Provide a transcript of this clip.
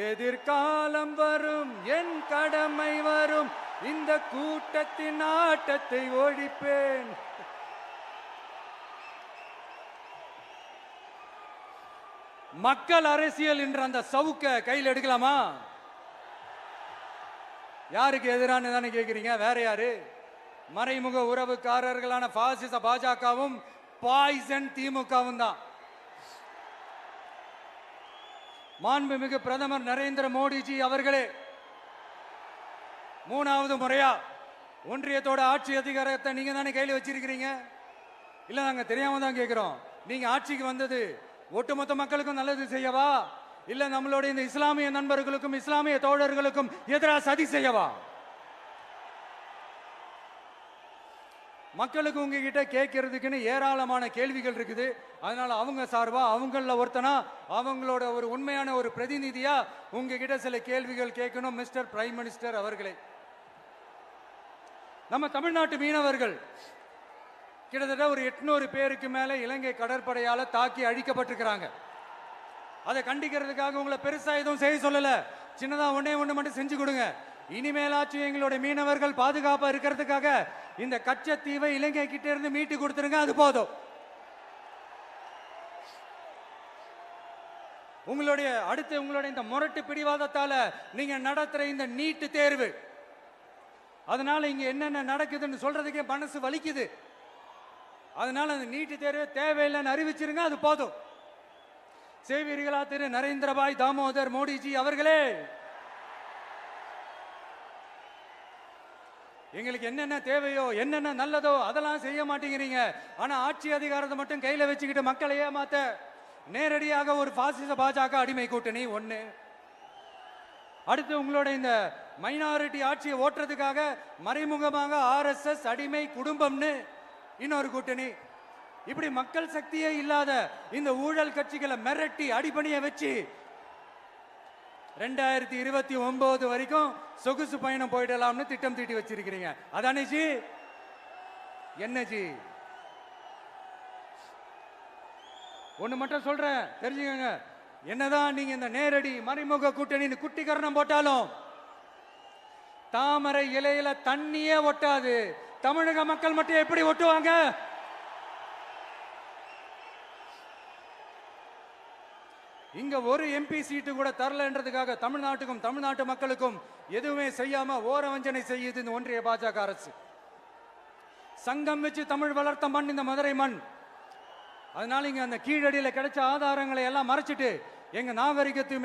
எதிர்காலம் வரும், என் கடமை வரும், இந்த கூட்டத்தின் ஆட்டத்தை ஒழிப்பேன். மக்கள் அரசியல் என்ற அந்த சவுக்க கையில் எடுக்கலாமா? யாருக்கு எதிரான தானே கேட்கிறீங்க? வேற யாரு? மறைமுக உறவுக்காரர்களான பாசிச பாஜகவும் பாய்சன் திமுகவும் தான். மாண்புமிகு பிரதமர் நரேந்திர மோடிஜி அவர்களே, 3வது முறையா ஒன்றியத்தோட ஆட்சி அதிகாரத்தை நீங்க தானே கையில் வச்சிருக்கிறீங்க. இல்ல, நாங்க தெரியாம தான் கேட்கிறோம். நீங்க ஆட்சிக்கு வந்தது ஒட்டுமொத்த மக்களுக்கும் நல்லது செய்யவா, இல்ல நம்மளுடைய இந்த இஸ்லாமிய நண்பர்களுக்கும் இஸ்லாமிய தோழர்களுக்கும் எதிராக சதி செய்யவா? மக்களுக்கு உங்ககிட்ட கேட்கறதுக்குன்னு ஏராளமான கேள்விகள் இருக்குது. அதனால அவங்க சார்பா, அவங்கள ஒருத்தனா, அவங்களோட ஒரு உண்மையான ஒரு பிரதிநிதியா உங்ககிட்ட சில கேள்விகள் கேட்கணும். மிஸ்டர் பிரைம் மினிஸ்டர் அவர்களே, நம்ம தமிழ்நாட்டு மீனவர்கள் கிட்டத்தட்ட ஒரு 800 பேருக்கு மேல இலங்கை கடற்படையால தாக்கி அழிக்கப்பட்டிருக்கிறாங்க. அதை கண்டிக்கிறதுக்காக உங்களை பெருசா எதுவும் செய்ய சொல்லல, சின்னதா ஒண்ணு மட்டும் செஞ்சு கொடுங்க. இனிமேலாச்சும் எங்களுடைய மீனவர்கள் பாதுகாப்பா இருக்கிறதுக்காக இந்த கச்சத்தீவை இலங்கை கிட்ட இருந்து மீட்டு கொடுத்துருங்க, அது போதும். உங்களுடைய இந்த முரட்டு பிடிவாதத்தால நீங்க நடத்துற இந்த நீட்டு தேர்வு, அதனால இங்க என்னென்ன நடக்குதுன்னு சொல்றதுக்கே மனசு வலிக்குது. அதனால அந்த நீட்டு தேர்வு தேவையில்லைன்னு அறிவிச்சிருங்க, அது போதும். செய்வீர்களா திரு நரேந்திரபாய் தாமோதர் மோடிஜி அவர்களே? எங்களுக்கு என்னென்ன தேவையோ, என்னென்ன நல்லதோ அதெல்லாம் செய்ய மாட்டேங்கிறீங்க. ஆனா ஆட்சி அதிகாரத்தை மட்டும் கையில வச்சுக்கிட்டு மக்களை ஏமாத்த நேரடியாக ஒரு பாசிச பாஜக அடிமை கூட்டணி ஒண்ணு. அடுத்து உங்களோட இந்த மைனாரிட்டி ஆட்சியை ஓட்டுறதுக்காக மறைமுகமாக RSS அடிமை குடும்பம்னு இன்னொரு கூட்டணி. இப்படி மக்கள் சக்தியே இல்லாத இந்த ஊழல் கட்சிகளை மிரட்டி அடிபணிய வச்சு 2029 வரைக்கும் சொகுசு பயணம் போயிடலாம்னு திட்டம் தீட்டி வச்சிருக்கிறீங்க. அதானே ஜி? என்ன ஜி? ஒண்ணு மட்டும் சொல்றேன், தெரிஞ்சுக்கங்க. என்னதான் நீங்க இந்த நேரடி மறைமுக கூட்டணி குட்டிகரணம் போட்டாலும் தாமரை இலையில தண்ணியே ஒட்டாது. தமிழக மக்கள் மட்டும் எப்படி ஒட்டுவாங்க? இங்க ஒரு MP சீட்டு கூட தரலன்றதுக்காக தமிழ்நாட்டுக்கும் தமிழ்நாட்டு மக்களுக்கும் எதுவுமே செய்யாம ஓரவஞ்சனை செய்யுது இந்த ஒன்றிய பாஜக அரசு. சங்கம் வச்சு தமிழ் வளர்த்த மண் இந்த மதுரை மண். அதனால இங்க அந்த கீழடியில கிடைச்ச ஆதாரங்களை எல்லாம் மறைச்சிட்டு எங்க நாகரிகத்தையும்